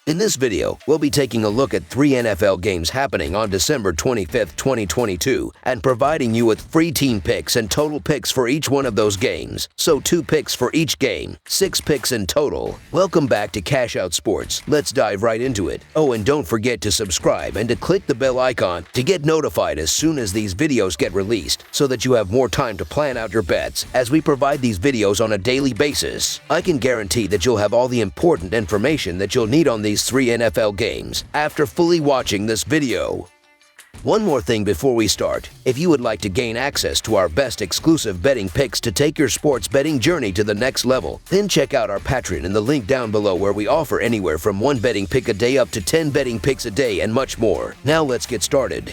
In this video, we'll be taking a look at 3 NFL games happening on December 25th, 2022, and providing you with free team picks and total picks for each one of those games. So 2 picks for each game, 6 picks in total. Welcome back to Cash Out Sports. Let's dive right into it. Oh, and don't forget to subscribe and to click the bell icon to get notified as soon as these videos get released, so that you have more time to plan out your bets as we provide these videos on a daily basis. I can guarantee that you'll have all the important information that you'll need on these 3 NFL games after fully watching this video. One more thing before we start. If you would like to gain access to our best exclusive betting picks to take your sports betting journey to the next level, then check out our Patreon in the link down below, where we offer anywhere from 1 betting pick a day up to 10 betting picks a day and much more. Now let's get started.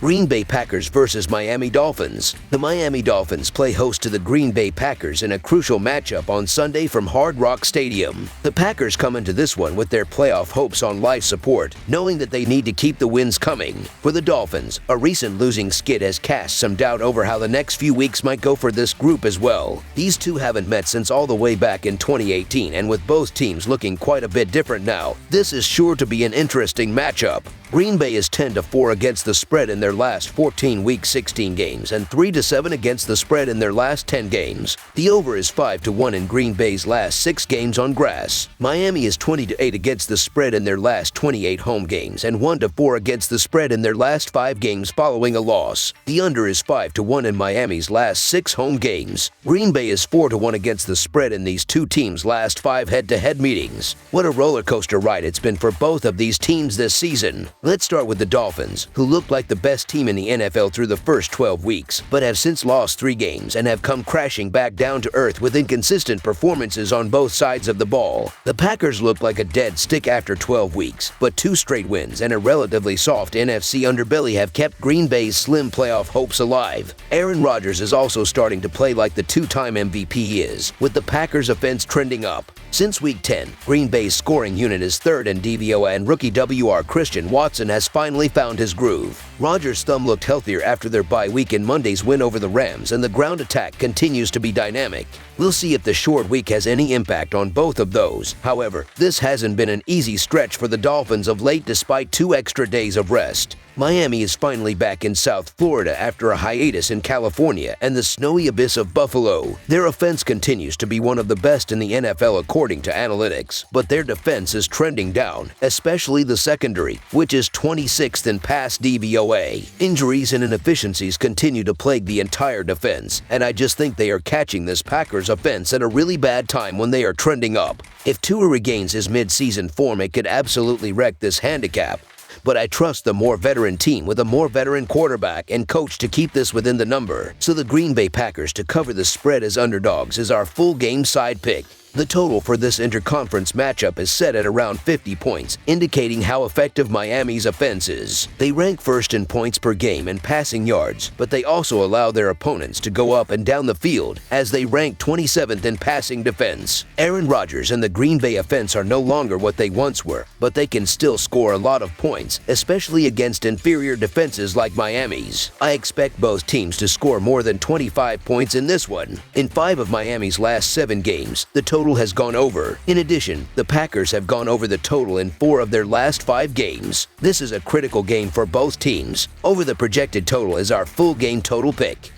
Green Bay Packers versus Miami Dolphins. The Miami Dolphins play host to the Green Bay Packers in a crucial matchup on Sunday from Hard Rock Stadium. The Packers come into this one with their playoff hopes on life support, knowing that they need to keep the wins coming. For the Dolphins, a recent losing skid has cast some doubt over how the next few weeks might go for this group as well. These two haven't met since all the way back in 2018, and with both teams looking quite a bit different now, this is sure to be an interesting matchup. Green Bay is 10-4 against the spread in their last 14 Week 16 games and 3-7 against the spread in their last 10 games. The over is 5-1 in Green Bay's last 6 games on grass. Miami is 20-8 against the spread in their last 28 home games and 1-4 against the spread in their last 5 games following a loss. The under is 5-1 in Miami's last 6 home games. Green Bay is 4-1 against the spread in these two teams' last 5 head-to-head meetings. What a roller coaster ride it's been for both of these teams this season. Let's start with the Dolphins, who looked like the best team in the NFL through the first 12 weeks, but have since lost 3 games and have come crashing back down to earth with inconsistent performances on both sides of the ball. The Packers look like a dead stick after 12 weeks, but 2 straight wins and a relatively soft NFC underbelly have kept Green Bay's slim playoff hopes alive. Aaron Rodgers is also starting to play like the 2-time MVP he is, with the Packers offense trending up. Since Week 10, Green Bay's scoring unit is 3rd in DVOA, and rookie WR Christian Watson has finally found his groove. Rodgers' thumb looked healthier after their bye week in Monday's win over the Rams, and the ground attack continues to be dynamic. We'll see if the short week has any impact on both of those. However, this hasn't been an easy stretch for the Dolphins of late, despite 2 extra days of rest. Miami is finally back in South Florida after a hiatus in California and the snowy abyss of Buffalo. Their offense continues to be one of the best in the NFL according to analytics, but their defense is trending down, especially the secondary, which is 26th in pass DVOA. Injuries and inefficiencies continue to plague the entire defense, and I just think they are catching this Packers offense at a really bad time when they are trending up. If Tua regains his mid-season form, it could absolutely wreck this handicap. But I trust the more veteran team with a more veteran quarterback and coach to keep this within the number. So the Green Bay Packers to cover the spread as underdogs is our full game side pick. The total for this interconference matchup is set at around 50 points, indicating how effective Miami's offense is. They rank first in points per game and passing yards, but they also allow their opponents to go up and down the field, as they rank 27th in passing defense. Aaron Rodgers and the Green Bay offense are no longer what they once were, but they can still score a lot of points, especially against inferior defenses like Miami's. I expect both teams to score more than 25 points in this one. In 5 of Miami's last 7 games, the total has gone over. In addition, the Packers have gone over the total in 4 of their last 5 games. This is a critical game for both teams. Over the projected total is our full game total pick.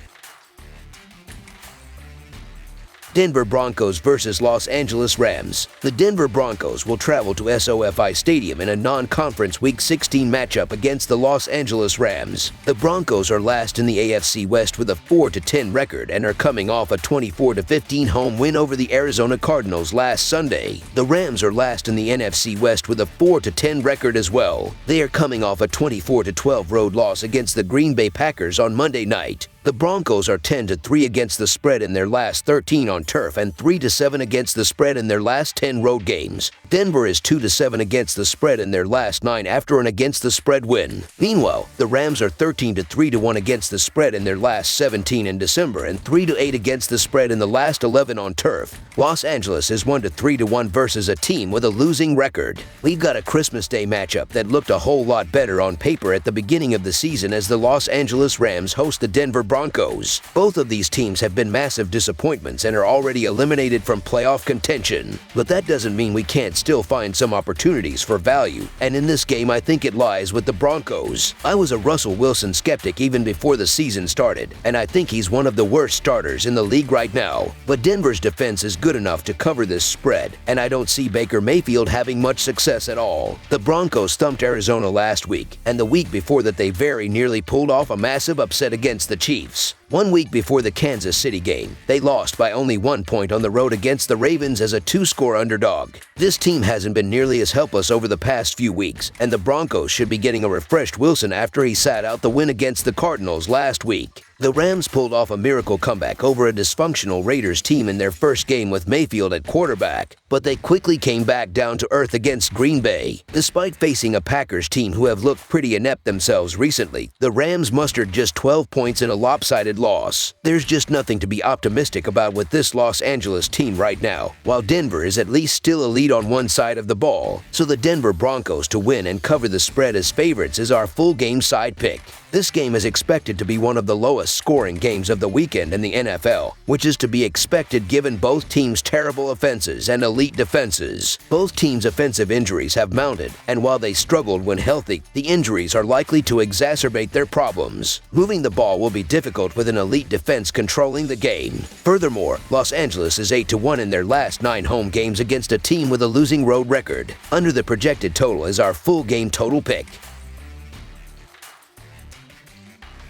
Denver Broncos versus Los Angeles Rams. The Denver Broncos will travel to SoFi Stadium in a non-conference Week 16 matchup against the Los Angeles Rams. The Broncos are last in the AFC West with a 4-10 record and are coming off a 24-15 home win over the Arizona Cardinals last Sunday. The Rams are last in the NFC West with a 4-10 record as well. They are coming off a 24-12 road loss against the Green Bay Packers on Monday night. The Broncos are 10-3 against the spread in their last 13 on turf and 3-7 against the spread in their last 10 road games. Denver is 2-7 against the spread in their last 9 after an against the spread win. Meanwhile, the Rams are 13-3-1 against the spread in their last 17 in December and 3-8 against the spread in the last 11 on turf. Los Angeles is 1-3-1 versus a team with a losing record. We've got a Christmas Day matchup that looked a whole lot better on paper at the beginning of the season, as the Los Angeles Rams host the Denver Broncos Broncos. Both of these teams have been massive disappointments and are already eliminated from playoff contention. But that doesn't mean we can't still find some opportunities for value, and in this game I think it lies with the Broncos. I was a Russell Wilson skeptic even before the season started, and I think he's one of the worst starters in the league right now. But Denver's defense is good enough to cover this spread, and I don't see Baker Mayfield having much success at all. The Broncos thumped Arizona last week, and the week before that they very nearly pulled off a massive upset against the Chiefs. 1 week before the Kansas City game, they lost by only 1 point on the road against the Ravens as a 2-score underdog. This team hasn't been nearly as helpless over the past few weeks, and the Broncos should be getting a refreshed Wilson after he sat out the win against the Cardinals last week. The Rams pulled off a miracle comeback over a dysfunctional Raiders team in their first game with Mayfield at quarterback, but they quickly came back down to earth against Green Bay. Despite facing a Packers team who have looked pretty inept themselves recently, the Rams mustered just 12 points in a lopsided loss. There's just nothing to be optimistic about with this Los Angeles team right now, while Denver is at least still a lead on one side of the ball. So the Denver Broncos to win and cover the spread as favorites is our full game side pick. This game is expected to be one of the lowest scoring games of the weekend in the NFL, which is to be expected given both teams' terrible offenses and elite defenses. Both teams' offensive injuries have mounted, and while they struggled when healthy, the injuries are likely to exacerbate their problems. Moving the ball will be difficult with an elite defense controlling the game. Furthermore, Los Angeles is 8-1 in their last 9 home games against a team with a losing road record. Under the projected total is our full game total pick.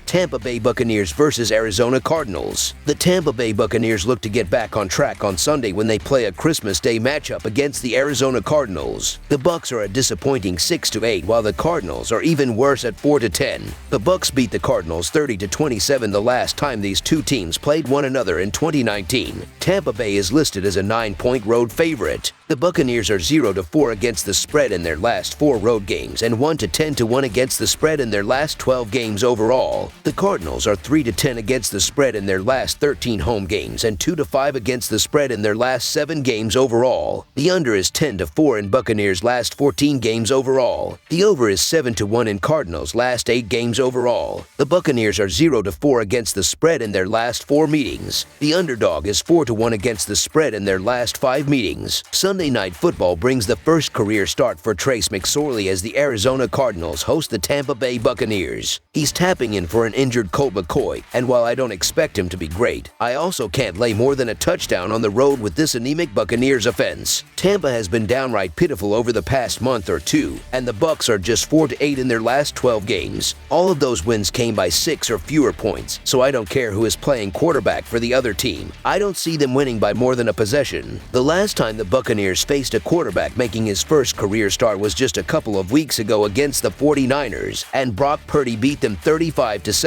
Tampa Bay Buccaneers versus Arizona Cardinals. The Tampa Bay Buccaneers look to get back on track on Sunday when they play a Christmas Day matchup against the Arizona Cardinals. The Bucs are a disappointing 6-8, while the Cardinals are even worse at 4-10. The Bucs beat the Cardinals 30-27 the last time these two teams played one another in 2019. Tampa Bay is listed as a 9-point road favorite. The Buccaneers are 0-4 against the spread in their last 4 road games and 1-10 against the spread in their last 12 games overall. The Cardinals are 3-10 against the spread in their last 13 home games and 2-5 against the spread in their last 7 games overall. The under is 10-4 in Buccaneers' last 14 games overall. The over is 7-1 in Cardinals' last 8 games overall. The Buccaneers are 0-4 against the spread in their last 4 meetings. The underdog is 4-1 against the spread in their last 5 meetings. Sunday Night Football brings the first career start for Trace McSorley as the Arizona Cardinals host the Tampa Bay Buccaneers. He's tapping in for an injured Colt McCoy, and while I don't expect him to be great, I also can't lay more than a touchdown on the road with this anemic Buccaneers offense. Tampa has been downright pitiful over the past month or two, and the Bucs are just 4-8 in their last 12 games. All of those wins came by 6 or fewer points, so I don't care who is playing quarterback for the other team. I don't see them winning by more than a possession. The last time the Buccaneers faced a quarterback making his first career start was just a couple of weeks ago against the 49ers, and Brock Purdy beat them 35-7.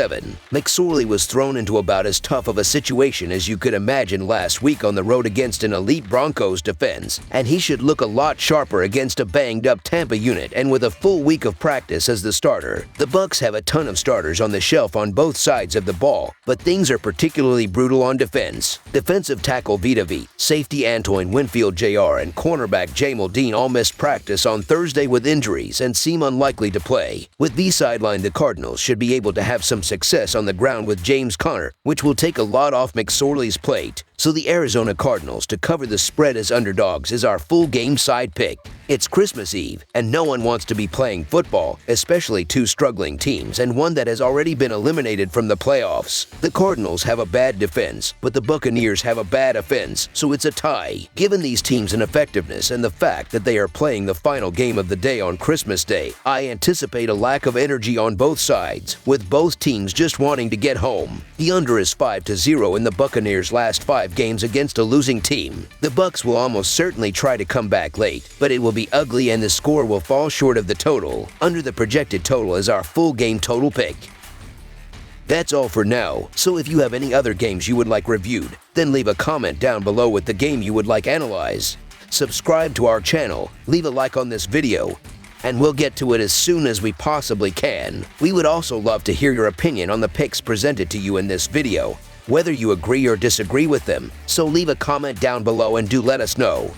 McSorley was thrown into about as tough of a situation as you could imagine last week on the road against an elite Broncos defense, and he should look a lot sharper against a banged-up Tampa unit and with a full week of practice as the starter. The Bucs have a ton of starters on the shelf on both sides of the ball, but things are particularly brutal on defense. Defensive tackle Vita Vea, safety Antoine Winfield Jr., and cornerback Jamel Dean all missed practice on Thursday with injuries and seem unlikely to play. With Vea sidelined, the Cardinals should be able to have some success on the ground with James Conner, which will take a lot off McSorley's plate. So the Arizona Cardinals to cover the spread as underdogs is our full game side pick. It's Christmas Eve, and no one wants to be playing football, especially two struggling teams and one that has already been eliminated from the playoffs. The Cardinals have a bad defense, but the Buccaneers have a bad offense, so it's a tie. Given these teams' ineffectiveness and the fact that they are playing the final game of the day on Christmas Day, I anticipate a lack of energy on both sides, with both teams just wanting to get home. The under is 5-0 in the Buccaneers' last 5 games against a losing team. The Bucs will almost certainly try to come back late, but it will be ugly and the score will fall short of the total. Under the projected total is our full game total pick. That's all for now, so if you have any other games you would like reviewed, then leave a comment down below with the game you would like analyzed. Subscribe to our channel, leave a like on this video, and we'll get to it as soon as we possibly can. We would also love to hear your opinion on the picks presented to you in this video, whether you agree or disagree with them, so leave a comment down below and do let us know.